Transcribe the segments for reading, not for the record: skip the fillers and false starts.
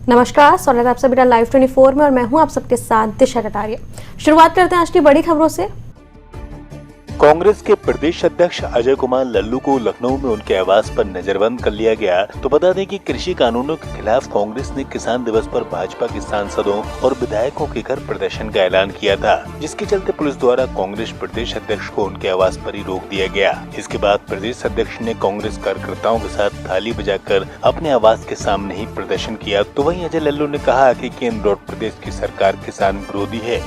नमस्कार, स्वागत है आप सभी का लाइव 24 में और मैं हूं आप सबके साथ दिशा कटारिया। शुरुआत करते हैं आज की बड़ी खबरों से। कांग्रेस के प्रदेश अध्यक्ष अजय कुमार लल्लू को लखनऊ में उनके आवास पर नजरबंद कर लिया गया। तो बता दें कि कृषि कानूनों के खिलाफ कांग्रेस ने किसान दिवस पर भाजपा के सांसदों और विधायकों के घर प्रदर्शन का ऐलान किया था, जिसके चलते पुलिस द्वारा कांग्रेस प्रदेश अध्यक्ष को उनके आवास पर ही रोक दिया गया। इसके बाद प्रदेश अध्यक्ष ने कांग्रेस कार्यकर्ताओं के साथ थाली बजाकर अपने आवास के सामने ही प्रदर्शन किया। तो वहीं अजय लल्लू ने कहा कि केंद्र और प्रदेश की सरकार किसान विरोधी है।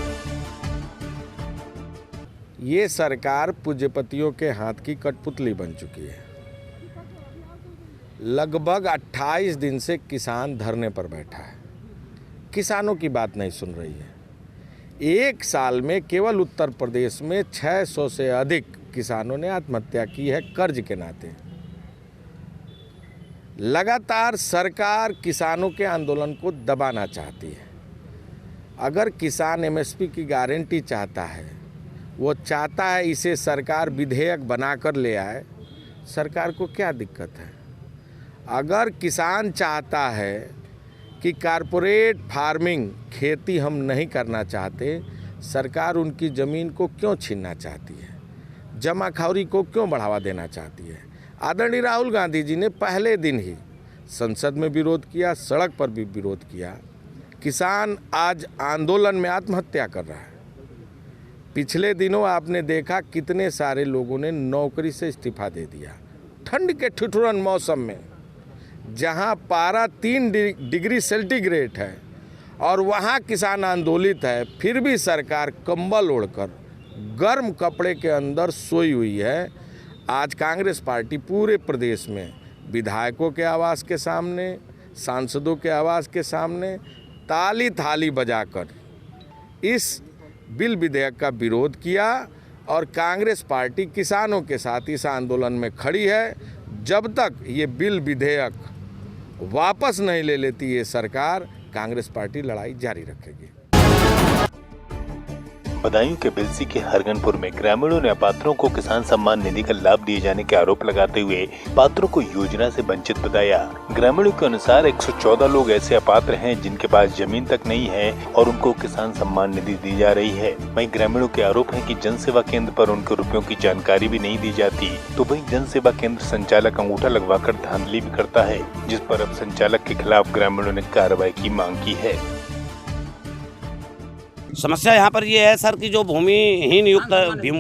ये सरकार पूंजीपतियों के हाथ की कठपुतली बन चुकी है। लगभग 28 दिन से किसान धरने पर बैठा है, किसानों की बात नहीं सुन रही है। एक साल में केवल उत्तर प्रदेश में 600 से अधिक किसानों ने आत्महत्या की है कर्ज के नाते। लगातार सरकार किसानों के आंदोलन को दबाना चाहती है। अगर किसान एमएसपी की गारंटी चाहता है, वो चाहता है इसे सरकार विधेयक बनाकर ले आए, सरकार को क्या दिक्कत है। अगर किसान चाहता है कि कारपोरेट फार्मिंग खेती हम नहीं करना चाहते, सरकार उनकी ज़मीन को क्यों छीनना चाहती है, जमाखोरी को क्यों बढ़ावा देना चाहती है। आदरणीय राहुल गांधी जी ने पहले दिन ही संसद में विरोध किया, सड़क पर भी विरोध किया। किसान आज आंदोलन में आत्महत्या कर रहा है। पिछले दिनों आपने देखा कितने सारे लोगों ने नौकरी से इस्तीफा दे दिया। ठंड के ठिठुरन मौसम में जहां पारा 3 डिग्री सेंटीग्रेड है और वहां किसान आंदोलित है, फिर भी सरकार कंबल ओढ़कर गर्म कपड़े के अंदर सोई हुई है। आज कांग्रेस पार्टी पूरे प्रदेश में विधायकों के आवास के सामने, सांसदों के आवास के सामने ताली थाली बजाकर इस बिल विधेयक का विरोध किया और कांग्रेस पार्टी किसानों के साथ इस आंदोलन में खड़ी है। जब तक ये बिल विधेयक वापस नहीं ले लेती ये सरकार, कांग्रेस पार्टी लड़ाई जारी रखेगी। बदायूं के बिलसी के हरगनपुर में ग्रामीणों ने अपात्रों को किसान सम्मान निधि का लाभ दिए जाने के आरोप लगाते हुए पात्रों को योजना से वंचित बताया। ग्रामीणों के अनुसार 114 लोग ऐसे अपात्र हैं जिनके पास जमीन तक नहीं है और उनको किसान सम्मान निधि दी जा रही है। वहीं ग्रामीणों के आरोप है कि जन सेवा केंद्र पर उनके रुपयों की जानकारी भी नहीं दी जाती। तो वहीं जन सेवा केंद्र संचालक अंगूठा लगवाकर धांधली भी करता है, जिस पर अब संचालक के खिलाफ ग्रामीणों ने कार्रवाई की मांग की है। समस्या यहाँ पर ये है सर कि जो भूमिहीन युक्त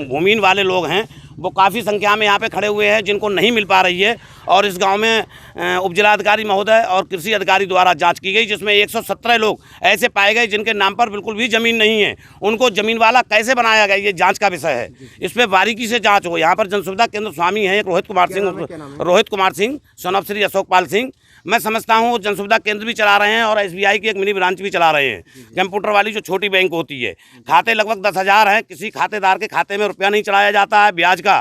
भूमिहीन वाले लोग हैं वो काफ़ी संख्या में यहाँ पे खड़े हुए हैं, जिनको नहीं मिल पा रही है। और इस गांव में उपजिलाधिकारी महोदय और कृषि अधिकारी द्वारा जांच की गई, जिसमें 117 लोग ऐसे पाए गए जिनके नाम पर बिल्कुल भी ज़मीन नहीं है। उनको ज़मीन वाला कैसे बनाया गया, ये जांच का विषय है। इस पर बारीकी से जाँच हो। यहाँ पर जन सुविधा केंद्र स्वामी हैं एक रोहित कुमार सिंह सन ऑफ श्री अशोक पाल सिंह। मैं समझता हूँ जन सुविधा केंद्र भी चला रहे हैं और SBI की एक मिनी ब्रांच भी चला रहे हैं, कंप्यूटर वाली जो छोटी बैंक होती है। खाते लगभग 10,000 हैं। किसी खातेदार के खाते में रुपया नहीं चढ़ाया जाता है ब्याज का।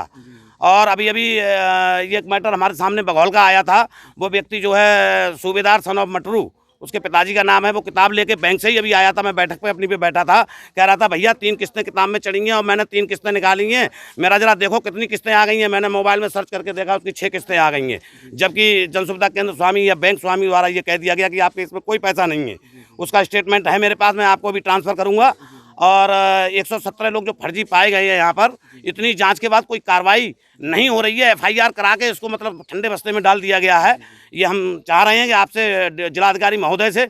और अभी ये एक मैटर हमारे सामने बघौल का आया था। वो व्यक्ति जो है सूबेदार सन ऑफ मटरू, उसके पिताजी का नाम है, वो किताब लेके बैंक से ही अभी आया था। मैं बैठक पे अपनी पे बैठा था, कह रहा था भैया 3 किस्तें किताब में चढ़ी हैं और मैंने 3 किस्तें निकाली हैं, मेरा जरा देखो कितनी किस्तें आ गई हैं। मैंने मोबाइल में सर्च करके देखा, उसकी 6 किस्तें आ गई हैं, जबकि जन सुविधा केंद्र स्वामी या बैंक स्वामी द्वारा ये कह दिया गया कि आपके इसमें कोई पैसा नहीं है। उसका स्टेटमेंट है मेरे पास, मैं आपको भी ट्रांसफ़र करूँगा। और 117 लोग जो फर्जी पाए गए हैं यहाँ पर, इतनी जांच के बाद कोई कार्रवाई नहीं हो रही है। FIR करा के इसको मतलब ठंडे बस्ते में डाल दिया गया है। ये हम चाह रहे हैं कि आपसे जिलाधिकारी महोदय से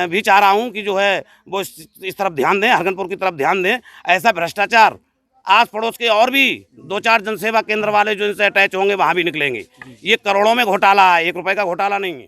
भी चाह रहा हूँ कि जो है वो इस तरफ ध्यान दें, हरगनपुर की तरफ ध्यान दें। ऐसा भ्रष्टाचार आस पड़ोस के और भी 2-4 जनसेवा केंद्र वाले जो इनसे अटैच होंगे वहाँ भी निकलेंगे। ये करोड़ों में घोटाला है, 1 रुपये का घोटाला नहीं है।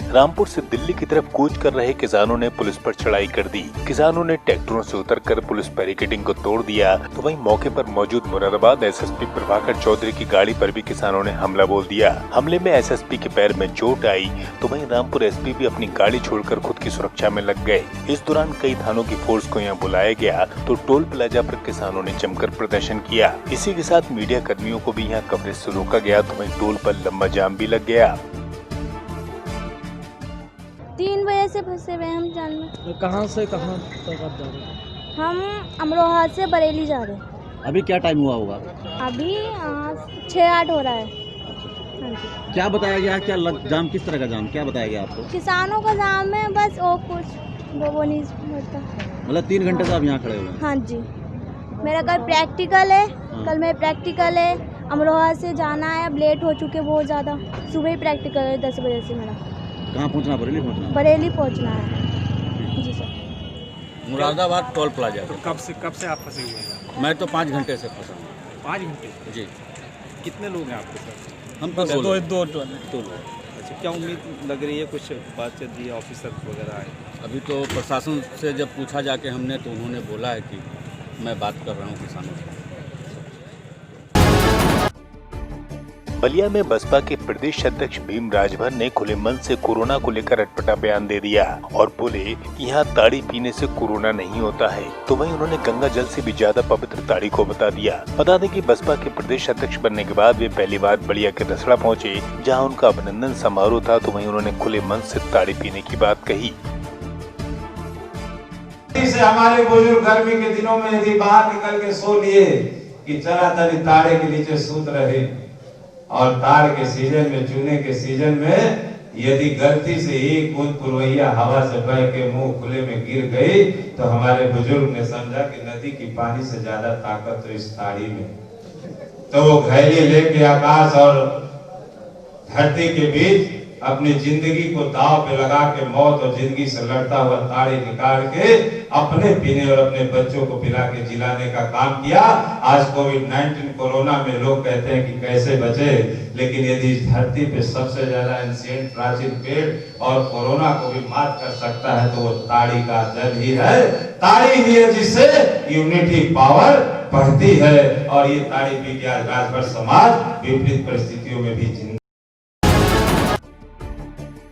रामपुर से दिल्ली की तरफ कूच कर रहे किसानों ने पुलिस पर चढ़ाई कर दी। किसानों ने ट्रैक्टरों से उतरकर पुलिस बैरिकेडिंग को तोड़ दिया। तो वहीं मौके पर मौजूद मुरादाबाद SSP प्रभाकर चौधरी की गाड़ी पर भी किसानों ने हमला बोल दिया। हमले में SSP के पैर में चोट आई। तो वहीं रामपुर SP भी अपनी गाड़ी छोड़कर खुद की सुरक्षा में लग गए। इस दौरान कई थानों की फोर्स को यहाँ बुलाया गया। तो टोल प्लाजा पर किसानों ने जमकर प्रदर्शन किया। इसी के साथ मीडिया कर्मियों को भी यहाँ कवरेज से रोका गया। तो वहीं टोल पर लंबा जाम भी लग गया। 3 बजे से फंसे हुए हम जान में। कहाँ से कहाँ तक आप जा रहे हैं? हम अमरोहा से बरेली जा रहे हैं। अभी क्या टाइम हुआ होगा? अभी 6-8 हो रहा है। हाँ जी। क्या बताया गया है, जाम किस तरह का जाम क्या बताया गया आपको? किसानों का जाम है बस, और कुछ वो नहीं होता। मतलब 3 घंटे से आप यहाँ खड़े हुए हैं? हाँ जी, मेरा कल प्रैक्टिकल है। कल मेरा प्रैक्टिकल है, अमरोहा से जाना है, अब लेट हो चुके बहुत ज़्यादा। सुबह ही प्रैक्टिकल है 10 बजे से मेरा। कहाँ पहुँचना? बरेली पहुँचना? बरेली पहुँचना है जी सर। Moradabad toll plaza. तो कब से आप फंसे हुए हैं? मैं तो 5 घंटे से फंसा हूँ। 5 घंटे? जी। कितने लोग हैं आपके साथ? हम तो दो लोग। अच्छा, क्या उम्मीद लग रही है, कुछ बातचीत दी, ऑफिसर वगैरह आए? अभी तो प्रशासन से जब पूछा जाके हमने, तो उन्होंने बोला है कि मैं बात कर रहा हूँ किसानों से। बलिया में बसपा के प्रदेश अध्यक्ष भीम राजभर ने खुले मन से कोरोना को लेकर अटपटा बयान दे दिया और बोले कि यहाँ ताड़ी पीने से कोरोना नहीं होता है। तो वहीं उन्होंने गंगा जल से भी ज्यादा पवित्र ताड़ी को बता दिया। बता दें कि बसपा के प्रदेश अध्यक्ष बनने के बाद वे पहली बार बलिया के रसड़ा पहुँचे, जहाँ उनका अभिनंदन समारोह था। तो वहीं उन्होंने खुले मन से ताड़ी पीने की बात कही। हमारे बुजुर्ग गर्मी के दिनों में यदि बाहर निकल के सो लिए कि चला तरी ताड़े के नीचे सूत रहे, और ताड़ के सीजन में, चूने के सीजन में यदि गलती से एक बूंद पुरवैया हवा से बह के मुंह खुले में गिर गई, तो हमारे बुजुर्ग ने समझा कि नदी की पानी से ज्यादा ताकत तो इस ताड़ी में। तो वो घैली लेके आकाश और धरती के बीच अपनी जिंदगी को दांव पे लगा के मौत और जिंदगी से लड़ता हुआ ताड़ी निकाल के अपने पीने और अपने बच्चों को पिला के जिलाने का काम किया। आज कोविड-19 कोरोना में लोग कहते हैं कि कैसे बचे, लेकिन यदि इस धरती पे सबसे ज्यादा एंशिएंट प्राचीन पेड़ और कोरोना को भी मात कर सकता है तो वो ताड़ी का जल ही है। ताड़ी ही है जिससे इम्यूनिटी पावर बढ़ती है, और ये ताड़ी पी के आज राजभर समाज विपरीत परिस्थितियों में भी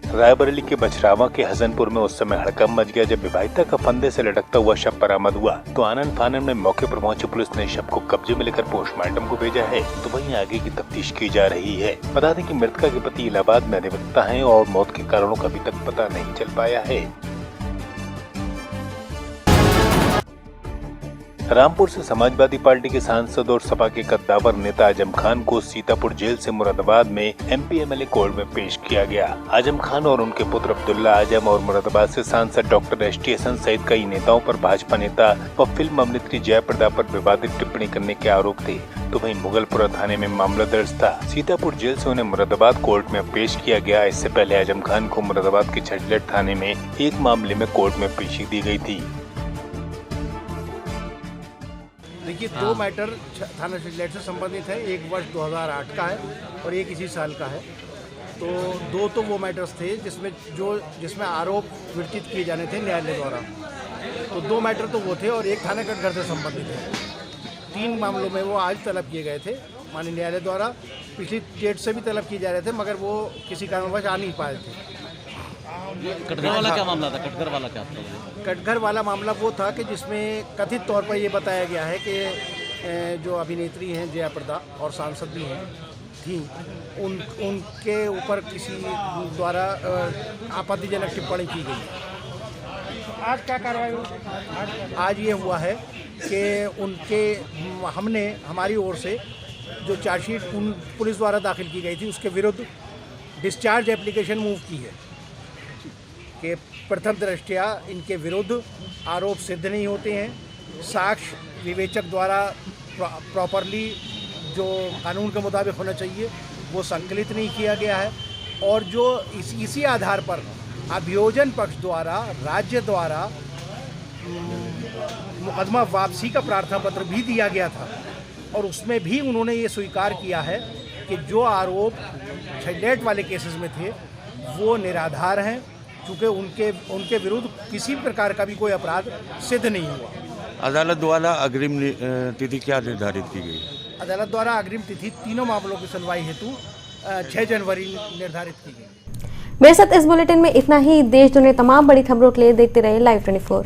रायबरेली के बछरावा के हसनपुर में उस समय हड़कंप मच गया जब विवाहिता का फंदे से लटकता हुआ शव बरामद हुआ। तो आनन फानन में मौके पर पहुंची पुलिस ने शव को कब्जे में लेकर पोस्टमार्टम को भेजा है। तो वहीं आगे की तफ्तीश की जा रही है। बता दें कि मृतका के पति इलाहाबाद में अधिवक्ता हैं और मौत के कारणों का अभी तक पता नहीं चल पाया है। रामपुर से समाजवादी पार्टी के सांसद और सपा के कद्दावर नेता आजम खान को सीतापुर जेल से मुरादाबाद में एमपी एमएलए कोर्ट में पेश किया गया। आजम खान और उनके पुत्र अब्दुल्ला आजम और मुरादाबाद से सांसद डॉक्टर एस.टी. हसन सहित कई नेताओं पर भाजपा नेता व फिल्म अभिनेत्री जयाप्रदा पर विवादित टिप्पणी करने के आरोप थे। तो वहीं मुगलपुरा थाने में मामला दर्ज था। सीतापुर जेल से उन्हें मुरादाबाद कोर्ट में पेश किया गया। इससे पहले आजम खान को मुरादाबाद के छठलेट थाने में एक मामले में कोर्ट में पेशी दी गई थी। देखिए, 2 मैटर थाना छठलेट से संबंधित है। एक वर्ष 2008 का है और एक इसी साल का है। तो 2 तो वो मैटर्स थे जिसमें आरोप विरचित किए जाने थे न्यायालय द्वारा। तो 2 मैटर तो वो थे और एक थाना कटघर से संबंधित है। 3 मामलों में वो आज तलब किए गए थे माननीय न्यायालय द्वारा। पिछली डेट से भी तलब किए जा रहे थे मगर वो किसी कारणवश आ नहीं पाए थे। कटघर वाला क्या मामला था? कटघर वाला क्या था? कटघर वाला मामला वो था कि जिसमें कथित तौर पर ये बताया गया है कि जो अभिनेत्री हैं जयाप्रदा और सांसद भी हैं थी, उनके ऊपर किसी द्वारा आपत्तिजनक टिप्पणी की गई। आज क्या कार्रवाई हुई? आज ये हुआ है कि हमारी ओर से जो चार्जशीट पुलिस द्वारा दाखिल की गई थी उसके विरुद्ध डिस्चार्ज एप्लीकेशन मूव की है कि प्रथम दृष्टया इनके विरुद्ध आरोप सिद्ध नहीं होते हैं। साक्ष्य विवेचक द्वारा प्रॉपरली जो कानून के मुताबिक होना चाहिए वो संकलित नहीं किया गया है, और जो इसी आधार पर अभियोजन पक्ष द्वारा राज्य द्वारा मुकदमा वापसी का प्रार्थना पत्र भी दिया गया था, और उसमें भी उन्होंने ये स्वीकार किया है कि जो आरोप छठलेट वाले केसेस में थे वो निराधार हैं, क्योंकि उनके विरुद्ध किसी प्रकार का भी कोई अपराध सिद्ध नहीं हुआ। अदालत द्वारा अग्रिम तिथि क्या निर्धारित की गई? अदालत द्वारा अग्रिम तिथि तीनों मामलों की सुनवाई हेतु 6 जनवरी निर्धारित की गई। मेरे साथ इस बुलेटिन में इतना ही। देश दुनिया तमाम बड़ी खबरों के लिए देखते रहे Live 24।